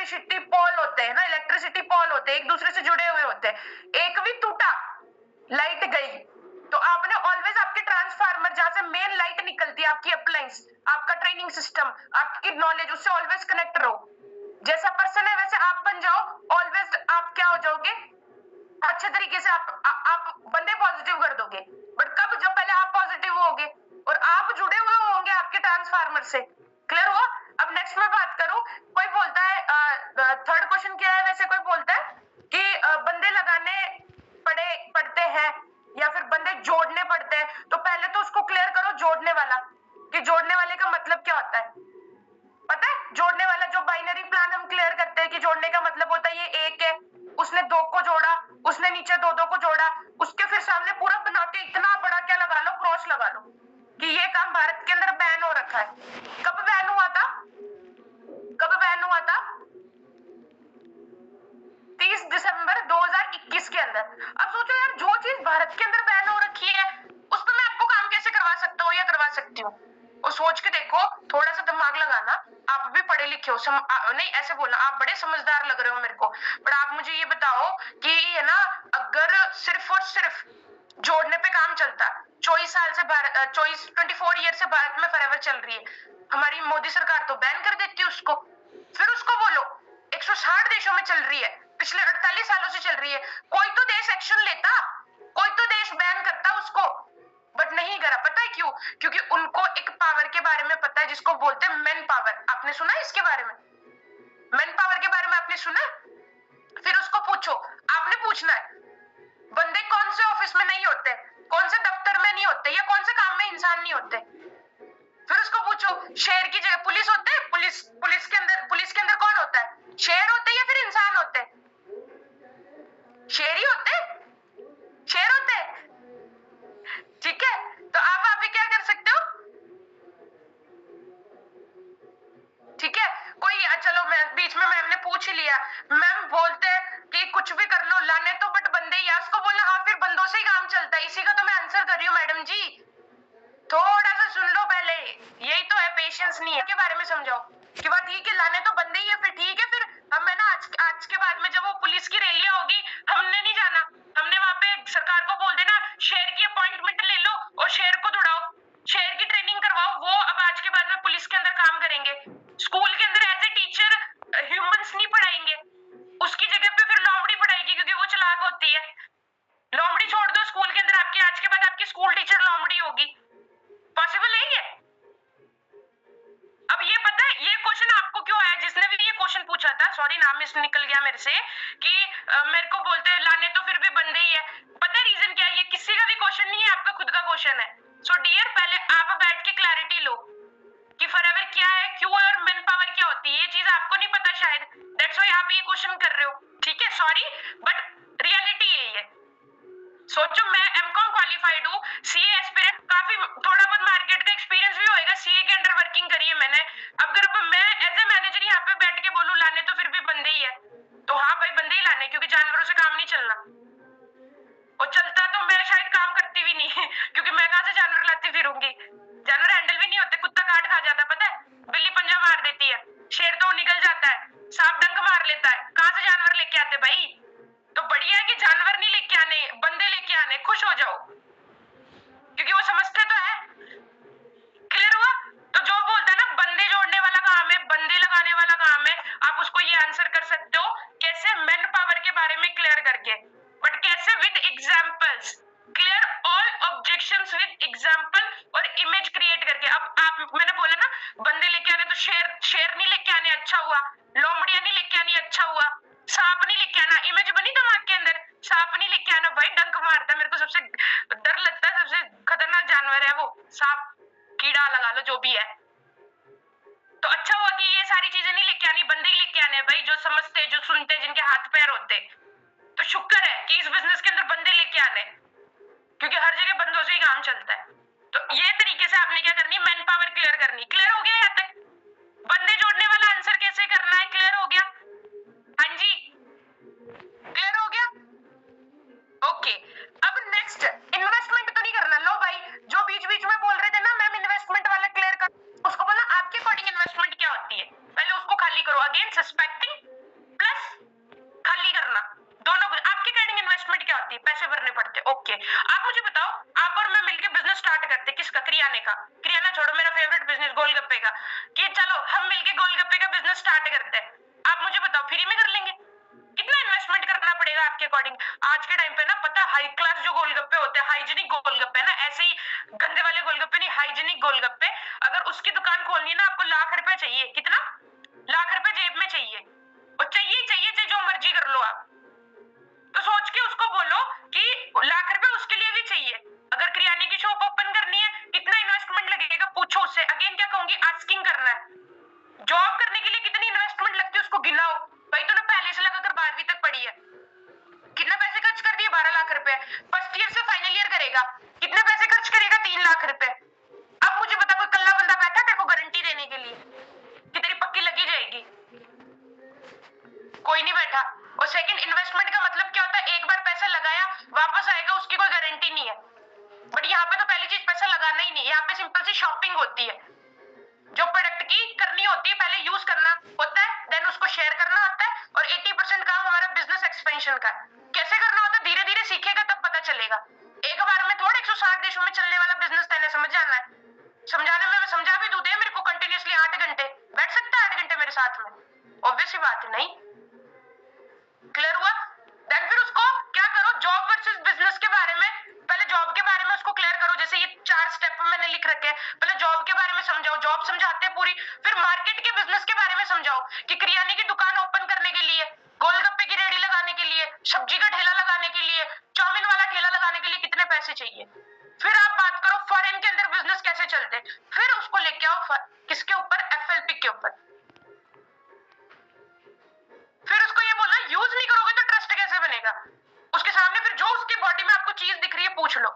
Electricity pole होते हैं ना, इलेक्ट्रिसिटी पोल होते हैं, एक दूसरे से जुड़े हुए होते हैं, एक भी टूटा, लाइट गई, तो आपने ऑलवेज आपके ट्रांसफार्मर जहां से मेन लाइट निकलती है, आपकी अप्लायंस, आपका ट्रेनिंग सिस्टम, आपकी नॉलेज, उससे ऑलवेज कनेक्ट रहो। जैसा पर्सन है वैसे आप बन जाओ, ऑलवेज आप क्या हो जाओगे, अच्छे तरीके से आप बंदे पॉजिटिव कर दोगे। बट कब, जब पहले आप पॉजिटिव होगे और आप जुड़े हुए होंगे आपके ट्रांसफार्मर से। क्लियर हुआ? अब नेक्स्ट मैं बात करूं, कोई बोलता है थर्ड क्वेश्चन क्या है, वैसे कोई बोलता है कि बंदे लगाने पड़ते हैं या फिर बंदे जोड़ने पड़ते हैं, तो पहले तो उसको क्लियर करो जोड़ने वाला, कि जोड़ने वाले का मतलब क्या होता है। पता है जोड़ने वाला, जो बाइनरी प्लान हम क्लियर करते हैं कि जोड़ने का मतलब होता है ये एक है, उसने दो को जोड़ा, उसने नीचे दो दो को जोड़ा, उसके फिर सामने पूरा बना के इतना बड़ा क्या लगा लो, क्रॉस लगा लो, कि ये काम भारत के अंदर बैन हो रखा है। कब बैन हुआ था? कब बैन हुआ था? 30 दिसंबर 2021 के अंदर। अब सोचो यार, जो चीज भारत के अंदर बैन हो रखी है उस पर मैं आपको काम कैसे करवा सकता हूँ या करवा सकती हूँ? और सोच के देखो, थोड़ा सा दिमाग लगाना, आप भी पढ़े लिखे हो, नहीं ऐसे बोलना, आप बड़े समझदार लग रहे हो मेरे को, पर आप मुझे ये बताओ कि है ना, अगर सिर्फ और सिर्फ जोड़ने पे काम चलता, 24 साल से 24 ईयर से भारत में फॉरएवर चल रही है, हमारी मोदी सरकार तो बैन कर देती है उसको। फिर उसको बोलो 160 देशों में चल रही है, पिछले 48 सालों से चल रही है, कोई तो देश एक्शन लेता, कोई तो देश बैन करता उसको, बट नहीं करा। पता है क्यों? क्योंकि उनको एक पावर के बारे में पता है जिसको बोलते हैं मैन पावर। आपने सुना है इसके बारे में? मैन पावर के बारे में आपने सुना? फिर उसको पूछो, आपने पूछना है बंदे कौन से ऑफिस में नहीं होते, कौन से दफ्तर में नहीं होते, या कौन से काम में इंसान नहीं होते। फिर उसको पूछो, शेर की जगह पुलिस होते हैं, पुलिस के अंदर कौन होता है? शेर होते हैं या फिर इंसान होते हैं? शेर ही होते हैं, शेर होते हैं। ठीक है, तो आप भी क्या कर सकते हो? ठीक है, कोई चलो, मैं बीच में मैम ने पूछ ही लिया, मैम बोलते हैं कि कुछ भी कर लो, लाने तो बट बंदे ही, उसको बोलना हाँ फिर बंदों से ही काम चलता है, इसी का तो मैं आंसर कर रही हूँ मैडम जी, थोड़ा सा सुन लो पहले, यही तो है, पेशेंस नहीं है। के बारे में समझाओ कि बात ठीक है, लाने तो बंदे ही है, फिर ठीक है, फिर हम है ना आज के बाद में जब वो पुलिस की रैलियां होगी, हमने नहीं जाना, हमने वहां पे सरकार को बोल देना शेर की अपॉइंटमेंट ले लो और शेर को दौड़ाओ, शेर की ट्रेनिंग करवाओ, वो अब आज के बाद में पुलिस के अंदर काम करेंगे। स्कूल के अंदर एज ए टीचर ह्यूमंस नहीं पढ़ाएंगे, उसकी जगह पे फिर लोमड़ी पढ़ाएगी, क्योंकि वो चालाक होती है। लोमड़ी छोड़ दो स्कूल के अंदर, आपकी आज के बाद आपकी स्कूल टीचर लोमड़ी होगी। पॉसिबल है ये? अब ये पता है ये क्वेश्चन आपको क्यों आया? जिसने भी ये क्वेश्चन पूछा था, सॉरी नाम मिस निकल गया मेरे से, कि मेरे को बोलते हैं लाने तो फिर भी बंदे ही है। पता है रीजन क्या है? ये किसी का भी क्वेश्चन नहीं है, आपका खुद का क्वेश्चन है। सो डियर, पहले आप बैठ के क्लैरिटी लो कि फॉरएवर क्या है, क्यों है, और मैन पावर क्या होती है। ये चीज आपको नहीं पता शायद, दैट्स व्हाई आप ये क्वेश्चन कर रहे हो। ठीक है, सॉरी, बट रियलिटी यही है। सोचो, मैं एमकॉम क्वालिफाइड हूँ, सीए एस्पिरेंट, काफी थोड़ा बहुत मार्केट का एक्सपीरियंस भी होएगा, सीए के अंडर वर्किंग करी है मैंने। अगर मैं एज ए मैनेजर यहाँ पे बैठ के बोलूं लाने तो फिर भी बंदे ही है, तो हाँ भाई बंदे ही लाने, क्योंकि जानवरों से काम नहीं चलना, और चलता तो मैं शायद काम करती भी नहीं क्योंकि मैं कहाँ से जानवर लाती फिरूंगी, जानवर हैंडल भी नहीं होते, कुत्ता काट खा जाता, पता है, बिल्ली पंजा मार देती है, शेर तो निकल जाता है, सांप डंक मार लेता है, कहाँ से जानवर लेके आते भाई? तो बढ़िया है कि जानवर नहीं लेके आने, बंदे लेके आने, खुश हो जाओ, क्योंकि वो समझते तो है। क्लियर हुआ? तो जो बोलता है ना बंदे जोड़ने वाला काम है, बंदे लगाने वाला काम है, आप उसको ये आंसर कर सकते हो कैसे? मैन पावर के बारे में क्लियर करके, बट कैसे? With examples, clear all objections with example और इमेज क्रिएट करके। अब आप, मैंने बोला ना बंदे लेके आने, तो शेर नहीं लेके आने, अच्छा हुआ, लोमड़ियां नहीं लेके आनी, अच्छा हुआ, सांप नहीं लेके आना, इमेज बनी दिमाग के अंदर, सांप नहीं लेके आना भाई, डंक मारता, मेरे को सबसे डर लगता है, सबसे खतरनाक जानवर है वो सांप, कीड़ा लगा लो, जो भी है। तो अच्छा हुआ कि ये सारी चीजें नहीं लेके आनी, बंदे ही लेके आने भाई, जो समझते, जो सुनते, जिनके हाथ पैर होते। तो शुक्र है कि इस बिजनेस के अंदर बंदे लेके आने, क्योंकि हर जगह बंदों से ही काम चलता है। तो ये तरीके से आपने क्या करनी, मैन पावर क्लियर करनी। क्लियर हो गया यहाँ तक? बंदे जोड़ने वाला आंसर कैसे करना है, क्लियर हो गया? हाँ जी, क्लियर हो गया? ओके, अब नेक्स्ट, इन्वेस्टमेंट तो नहीं करना। लो भाई, जो बीच बीच में बोल रहे थे ना मैम इन्वेस्टमेंट वाला क्लियर कर, उसको बोला आपके अकॉर्डिंग इन्वेस्टमेंट क्या होती है, पहले उसको खाली करो। अगेन सस्पेक्टिंग होती है, पैसे भरने पड़ते। ओके, आप मुझे बताओ, आप और मैं मिलके बिजनेस स्टार्ट करते, किसका? किराने का। किराना छोड़ो, मेरा फेवरेट बिजनेस गोलगप्पे का, कि चलो हम मिलके गोलगप्पे का बिजनेस स्टार्ट करते हैं। आप मुझे बताओ, फ्री में कर लेंगे? कितना इन्वेस्टमेंट करना पड़ेगा आपके अकॉर्डिंग? आज के टाइम पे ना, पता है, हाई क्लास जो गोलगप्पे होते हैं, हाइजीनिक गोलगप्पे ना, ऐसे ही गंदे वाले गोलगप्पे नहीं, हाइजीनिक गोलगप्पे, अगर उसकी दुकान खोलनी है ना, आपको लाख रुपए चाहिए। कितना? लाख रुपए जेब में चाहिए, और चाहिए चाहिए जो मर्जी कर लो आप। तो सोच के उसको बोलो कि लाख रुपए उसके लिए भी चाहिए। अगर किराने की शॉप ओपन करनी है, कितना इन्वेस्टमेंट लगेगा, पूछो उससे। अगेन क्या कहूंगी, आस्किंग करना है। जॉब करने के लिए कितनी इन्वेस्टमेंट लगती है, उसको गिनाओ। भाई तूने पहले से लगाकर 12वीं तक पढ़ी है, कितना पैसे खर्च कर दिए? 12 लाख रुपए। फर्स्ट ईयर से फाइनल ईयर करेगा, कितने पैसे खर्च करेगा? 3 लाख रुपए। अब मुझे बता, कोई कल्ला बंदा बैठा तेरे को गारंटी देने के लिए कि तेरी पक्की लगी जाएगी? कोई नहीं बैठा। और सेकंड, इन्वेस्टमेंट का मतलब क्या होता है? एक बार पैसा लगाया, वापस आएगा, उसकी कोई गारंटी नहीं है। बट यहाँ पे तो पहली चीज पैसा लगाना ही नहीं, यहाँ पे सिंपल सी शॉपिंग होती है। जो प्रोडक्ट की करनी होती है, पहले यूज करना होता है, देन उसको शेयर करना होता है, और 80% काम हमारा बिजनेस एक्सपेंशन का है। कैसे करना होता है? धीरे धीरे सीखेगा तब पता चलेगा। एक बार में थोड़ा 160 देशों में चलने वाला बिजनेस तेने समझ जाना है। समझाने में मैं समझा भी दूं, दे मेरे को कंटिन्यूअसली 8 घंटे बैठ सकता है 8 घंटे मेरे साथ में? ऑब्वियस ही बात है, नहीं। क्लियर हुआ? देन फिर उसको क्या करो, जॉब वर्सेस बिजनेस के बारे में, पहले जॉब के बारे में उसको क्लियर करो। जैसे ये 4 स्टेप मैंने लिख रखे हैं, पहले जॉब के बारे में समझाओ, जॉब समझाते पूरी। फिर मार्केट के बिजनेस के बारे में समझाओ कि किराने की दुकान ओपन करने के लिए, गोलगप्पे की रेडी लगाने के लिए, सब्जी का ठेला लगाने के लिए, चाउमीन वाला ठेला लगाने के लिए कितने पैसे चाहिए। फिर आप बात करो फॉरेन के अंदर बिजनेस कैसे चलते, फिर उसको लेके आओ किसके ऊपर? FLP के ऊपर। फिर उसको ये बोलना, यूज नहीं करोगे तो ट्रस्ट कैसे बनेगा उसके सामने? फिर जो उसकी बॉडी में आपको चीज दिख रही है, पूछ लो,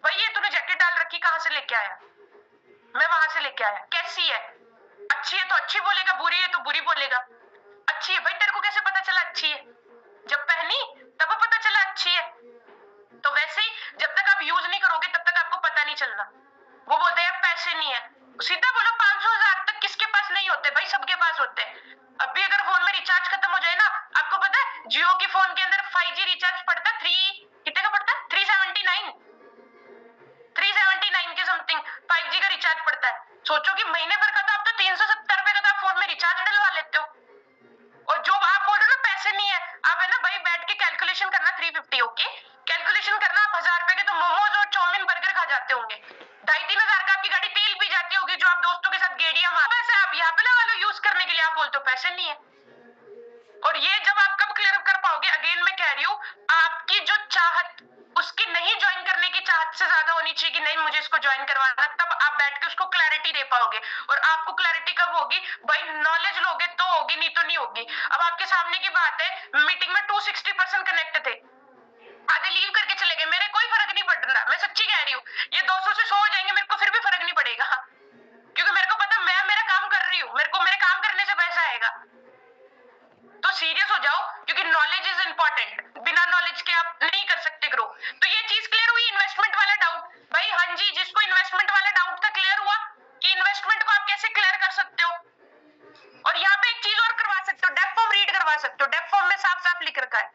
भाई ये तूने जैकेट डाल रखी, कहां से लेके आया? मैं वहां से लेके आया। कैसी है? अच्छी है तो अच्छी बोलेगा, बुरी है तो बुरी बोलेगा। अच्छी है, भाई तेरे को कैसे पता चला अच्छी है? जब पहनी तब पता चला अच्छी है। तो वैसे ही जब तक आप यूज नहीं करोगे तब तक आपको पता नहीं चलना। वो बोलते हैं पैसे नहीं है, सीधा बोलो 500,000 तक किसके पास नहीं होते? भाई सबके पास होते हैं। अभी अगर फोन में रिचार्ज खत्म हो जाए ना, आपको पता है जियो की फोन के अंदर 5G रिचार्ज पड़ता है, कितने का पड़ता है? 379 के समथिंग 5G का रिचार्ज पड़ता है। सोचो कि महीने भर का तो आप तो 370 रुपए का तो आप फोन में रिचार्ज डलवा लेते हो। और जो आप बोल रहे हो ना पैसे नहीं है, आप है ना भाई बैठ के कैलकुलेशन करना, 350, ओके कैलकुलेशन करना। आप 1000 रुपए के तो मोमोज और चाउमीन बर्गर खा जाते होंगे, 2,500-3,000 का आपकी गाड़ी तेल पी जाती होगी, जो आप दोस्तों के साथ गेड़ियां मार। पैसे आप यहाँ पे लगा लो यूज करने के लिए, आप बोलते हो पैसे नहीं है। और ये जब आप कब क्लियर कर पाओगे? अगेन मैं कह रही हूँ, आपकी जो चाहत, उसकी नहीं ज्वाइन करने की चाहत से ज्यादा होनी चाहिए कि नहीं मुझे इसको ज्वाइन करवाना, तब आप बैठ के उसको क्लैरिटी दे पाओगे। और आपको क्लैरिटी कब होगी? भाई नॉलेज लोगे तो होगी, नहीं तो नहीं होगी। अब आपके सामने की बात है, मीटिंग में 260% कनेक्ट थे, आधे लीव करके चले गए, मेरे कोई फर्क नहीं पड़ रहा, मैं सच्ची कह रही हूँ। ये 200 से 100 हो जाएंगे, मेरे को फिर भी फर्क नहीं पड़ेगा, क्योंकि मेरे को पता मैं मेरा काम कर रही हूँ, मेरे को मेरे काम करने से पैसा आएगा। तो सीरियस हो जाओ, क्योंकि नॉलेज इज इंपॉर्टेंट, बिना नॉलेज के आप नहीं कर सकते ग्रो। तो ये चीज क्लियर हुई, इन्वेस्टमेंट वाला डाउट। भाई हाँ जी, जिसको इन्वेस्टमेंट वाला डाउट था क्लियर हुआ कि इन्वेस्टमेंट को आप कैसे क्लियर कर सकते हो। और यहाँ पे एक चीज और करवा सकते हो, डेप फॉर्म रीड करवा सकते हो। डेप फॉर्म में साफ साफ लिख रखा है,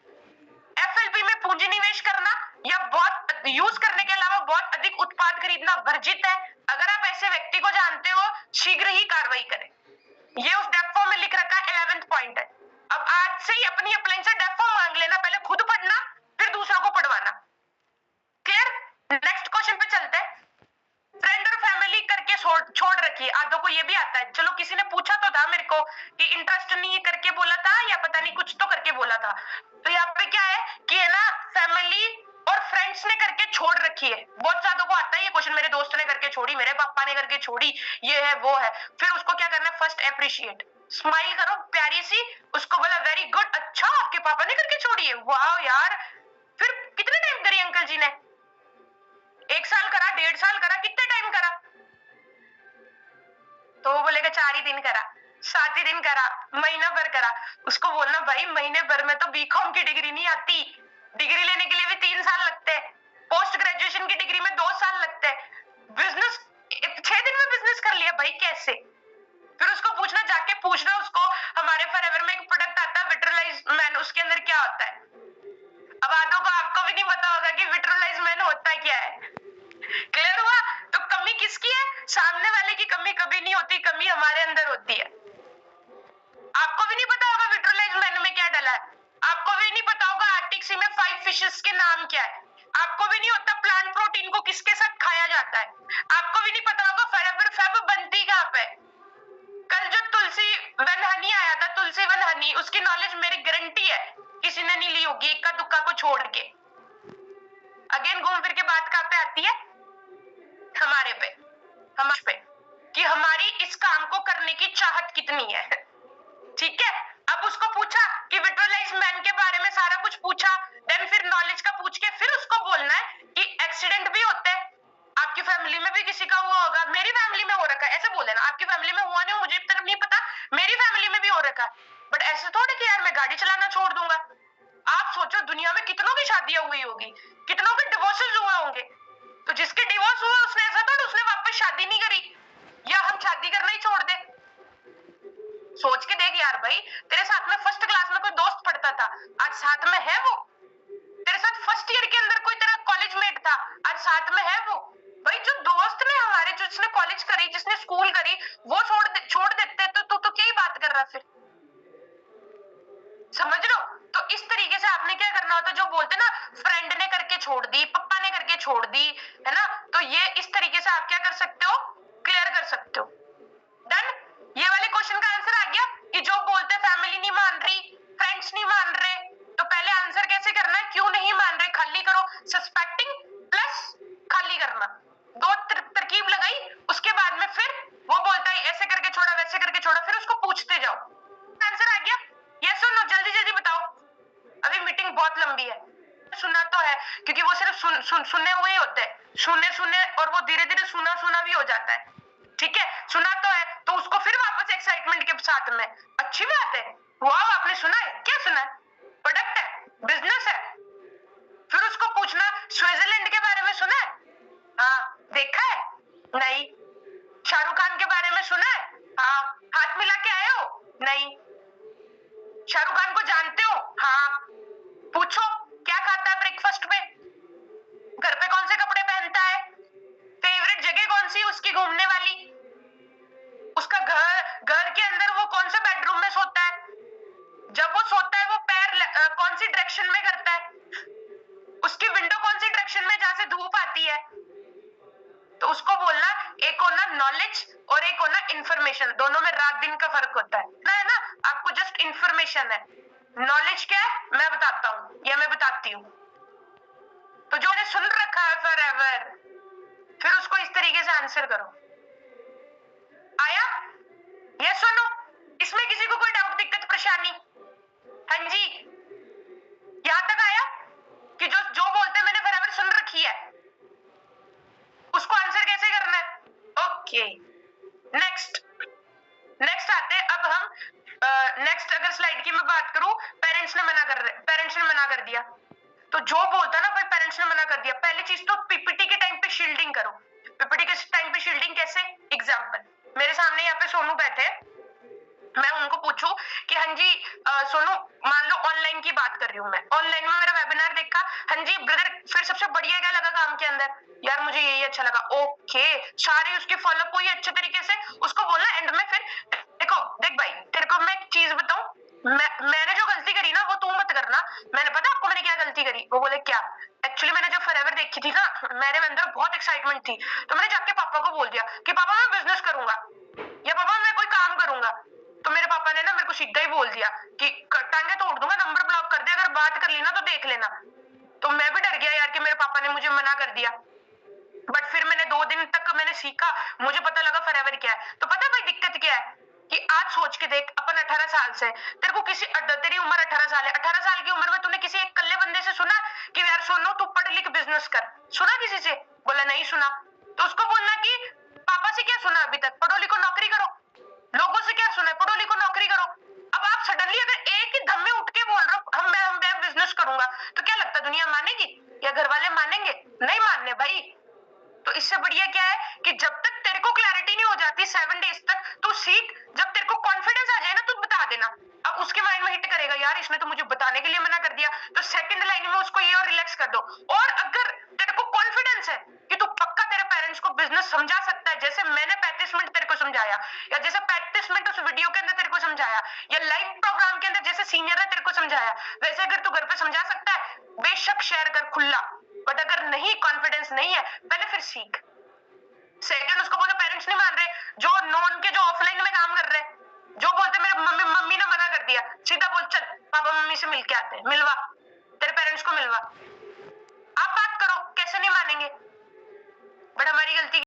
FLP में पूंजी निवेश करना या बहुत यूज करने के अलावा बहुत अधिक उत्पाद खरीदना वर्जित है। अगर आप ऐसे व्यक्ति को जानते हो, शीघ्र ही कार्रवाई करें। ये उस डेप फॉर्म में लिख रखा है, 11th पॉइंट है। अब आज से ही अपनी अपलाइन से डेप फॉर्म मांग लेना, पहले खुद पढ़ना फिर दूसरों को पढ़वाना। क्लियर? नेक्स्ट क्वेश्चन पे चलते हैं। फ्रेंड और फैमिली करके छोड़ रखी है, आधों को ये भी आता है। चलो किसी ने पूछा तो था मेरे को कि इंटरेस्ट नहीं करके बोला था या पता नहीं कुछ तो करके बोला था। तो यहाँ पे क्या है कि है ना, फैमिली और फ्रेंड्स ने करके छोड़ रखी है। बहुत ज्यादा को आता है ये क्वेश्चन, मेरे दोस्त ने करके छोड़ी, मेरे पापा ने करके छोड़ी, ये है वो है। फिर उसको क्या करना है? फर्स्ट अप्रिशिएट, स्माइल करो प्यारी सी, उसको बोला वेरी गुड, अच्छा आपके पापा ने करके छोड़ी है, वाह यार। फिर कितने टाइम करी अंकल जी ने? 1 साल करा, 1.5 साल करा, कितने टाइम करा? तो वो बोलेगा 4 ही दिन करा, 7 ही दिन करा, महीना भर करा। उसको बोलना भाई महीने भर में तो बीकॉम की डिग्री नहीं आती, डिग्री लेने के लिए भी 3 साल लगते हैं, पोस्ट ग्रेजुएशन की डिग्री में 2 साल लगते हैं। बिजनेस 6 दिन में बिजनेस कर लिया भाई, कैसे? फिर उसको पूछना, जाके पूछना उसको, हमारे फॉरएवर में एक प्रोडक्ट आता है विट्रलाइज मैन, उसके अंदर क्या होता है? अब आधों को आपको भी नहीं पता होगा, क्या है। क्लियर हुआ? तो कमी किसकी है? सामने वाले की कमी कभी नहीं होती, कमी हमारे अंदर होती है। आपको भी नहीं पता होगा विट्रोलाइज्ड मेनू में क्या डला है, आपको भी नहीं पता होगा आर्टिक सी में 5 फिशेस के नाम क्या है, आपको भी नहीं होता प्लांट प्रोटीन को किसके साथ खाया जाता है, आपको भी नहीं पता होगा फॉरएवर फैब बनती कहां पे। कल जो तुलसी वन हनी आया था, तुलसी वन हनी, उसकी नॉलेज मेरी गारंटी है किसी ने नहीं ली होगी, इक्का दुक्का को छोड़ के। अगेन घूम फिर के बात कहां पे आती है? हमारे पे कि हमारी इस काम को करने की चाहत कितनी है। ठीक है, अब उसको पूछा कि विट्रोलाइज्ड मैन के बारे में सारा कुछ पूछा, देन फिर नॉलेज का पूछ के फिर उसको बोलना है कि एक्सीडेंट भी होते हैं, आपकी फैमिली में भी किसी का हुआ होगा, मेरी फैमिली में हो रखा है, ऐसे बोले ना, आपकी फैमिली में हुआ नहीं, मुझे तरफ नहीं पता, मेरी फैमिली में भी हो रखा है। बट ऐसे थोड़े कि यार मैं गाड़ी चलाना छोड़ दूंगा। आप सोचो दुनिया में कितनों की शादियां हुई होगी, कितनों के डिवोर्सेस हुए होंगे, तो जिसके डिवोर्स हुए उसने ऐसा थोड़ा उसने वापस शादी नहीं करी, या हम शादी करना ही छोड़ दे। सोच के देख यार भाई, तेरे साथ में फर्स्ट क्लास में कोई दोस्त पढ़ता था, आज साथ में है वो। तेरे साथ फर्स्ट ईयर के अंदर कोई तेरा कॉलेज मेट था, आज साथ में है वो। भाई जो दोस्त ने हमारे, जो जिसने कॉलेज करी, जिसने स्कूल करी, वो छोड़ देते तो क्या ही बात कर रहा फिर। समझ लो? तो इस तरीके से आपने क्या करना होता, जो बोलते ना फ्रेंड ने करके छोड़ दी, पप्पा ने करके छोड़ दी, है ना, तो ये इस तरीके से आप क्या कर सकते हो, क्लियर कर सकते हो। डन? ये वाले क्वेश्चन का आंसर आ गया कि जो बोलते फैमिली नहीं मान रही, फ्रेंड्स नहीं मान रहे, तो पहले आंसर कैसे करना है, क्यों नहीं मान रहे, खाली करो, सस्पेक्टिंग प्लस खाली करना, दो तरकीब लगाई, उसके बाद में फिर वो बोलता है ऐसे करके छोड़ा, वैसे करके छोड़ा, फिर उसको पूछते जाओ। आंसर आ गया? यस और नो, जल्दी जल्दी बताओ, अभी मीटिंग बहुत लंबी है। सुना तो है क्योंकि वो सिर्फ सुनने हुए ही होते हैं, सुने और वो धीरे धीरे सुना भी हो जाता है। ठीक है, सुना तो है, तो उसको फिर वापस एक्साइटमेंट के साथ में, अच्छी बात है, वाह आपने सुना है, क्या सुना है, प्रोडक्ट है, बिजनेस है। फिर उसको पूछना स्विट्जरलैंड के बारे में सुना है, हाँ देखा है, नहीं। शाहरुख खान के बारे में सुना है, हाँ। हाथ मिला के आए हो, नहीं। शाहरुख खान को जानते हो, हाँ। पूछो क्या खाता है ब्रेकफास्ट में, घर पे कौन से कपड़े पहनता है, फेवरेट जगह कौन सी उसकी घूमने वाली, उसका घर के अंदर वो कौन से बेडरूम में सोता है, जब वो सोता है वो पैर कौन सी डायरेक्शन में करता है, उसकी विंडो कौन सी डायरेक्शन में जहां से धूप आती है। तो उसको बोलना, एक होना नॉलेज और एक होना इंफॉर्मेशन, दोनों में रात दिन का फर्क होता है ना, आपको जस्ट इंफॉर्मेशन है, नॉलेज क्या है मैं बताता हूँ या मैं बताती हूँ। तो जो ने सुन रखा है फॉरएवर, फिर उसको इस तरीके से आंसर करो। आया? यस सुनो, इसमें किसी को कोई डाउट, दिक्कत, परेशानी? हाँ जी, यहां तक आया कि जो जो बोलते हैं मैंने फॉरएवर सुन रखी है, उसको आंसर कैसे करना है। ओके, नेक्स्ट आते हैं अब हम। नेक्स्ट अगर स्लाइड की मैं बात करूं, पेरेंट्स ने मना कर दिया, तो जो बोलता ना भाई पेरेंट्स ने मना कर दिया, पहली चीज तो पीपीटी के टाइम पे शील्डिंग करो। पीपीटी के टाइम पे शील्डिंग कैसे? एग्जांपल, मेरे सामने यहाँ पे सोनू बैठे, मैं उनको पूछूं कि हाँ जी सोनू, मान लो ऑनलाइन की बात कर रही हूँ मैं, ऑनलाइन में मेरा वेबिनार देखा, हाँ जी ब्रदर फिर सबसे बढ़िया क्या लगा काम के अंदर, यार मुझे यही अच्छा लगा, ओके, सारी उसकी फॉलोअप हुई अच्छे तरीके से, उसको बोलना एंड में फिर देख भाई तेरे को मैं एक चीज बताऊं, मैंने जो गलती करी ना वो तू मत करना, मैंने पता आपको मैंने क्या गलती करी, वो बोले क्या, एक्चुअली मैंने जब फॉरएवर देखी थी ना, मेरे अंदर बहुत एक्साइटमेंट थी, तो मैंने जाके पापा को बोल दिया कि पापा मैं बिजनेस करूंगा या पापा मैं कोई काम करूंगा। तो मेरे पापा ने ना मेरे को सीधा ही बोल दिया कि टांगे तोड़ दूंगा, नंबर ब्लॉक कर दे, अगर बात कर ली ना तो देख लेना। तो मैं भी डर गया यार कि मेरे पापा ने मुझे मना कर दिया, बट फिर मैंने 2 दिन तक मैंने सीखा, मुझे पता लगा फॉरएवर क्या है। तो पता है भाई दिक्कत क्या है कि आज सोच के देख, अपन 18 साल से, तेरे को किसी, तेरी उम्र 18 साल है, 18 साल की उम्र में तूने किसी एक कल्ले बंदे से सुना कि यार सुनो तू पढ़ लिख बिजनेस कर, सुना किसी से? बोला नहीं सुना। तो उसको बोलना कि पापा से क्या सुना अभी तक, पढ़ो लिखो नौकरी करो, लोगों से क्या सुना है, पढ़ो लिखो नौकरी करो। अब आप सडनली अगर एक ही दम में उठ के बोल रहे हो मैं बिजनेस करूंगा, तो क्या लगता है दुनिया मानेगी या घर वाले मानेंगे? नहीं मानने भाई। तो इससे बढ़िया क्या है कि जब तक तेरे को क्लैरिटी नहीं हो जाती 7 डेज तक, तू सीख, जब तेरे को कॉन्फिडेंस आ जाए ना तू बता देना। अब उसके माइंड में हिट करेगा यार इसने तो मुझे बताने के लिए मना कर दिया, तो सेकंड लाइन में उसको ये और रिलैक्स कर दो। और अगर तेरे को कॉन्फिडेंस समझा सकता है, जैसे मैंने 35 मिनट तेरे को समझाया, या जैसे 35 मिनट उस वीडियो के अंदर तेरे को समझाया, या लाइव प्रोग्राम के अंदर जैसे सीनियर ने तेरे को समझाया, वैसे अगर तू घर पे समझा सकता है, बेशक शेयर कर खुला। बट अगर नहीं, कॉन्फिडेंस नहीं है, पहले फिर सीख। सेकंड, उसको बोलो पेरेंट्स नहीं मान रहे, जो नॉन के जो ऑफलाइन में काम कर रहे हैं, जो बोलते मेरे मम्मी ने मना कर दिया, सीधा बोल चल पापा मम्मी से मिलके आते हैं, मिलवा, तेरे पेरेंट्स को मिलवा। आप बात करो, कैसे नहीं मानेंगे? बट हमारी गलती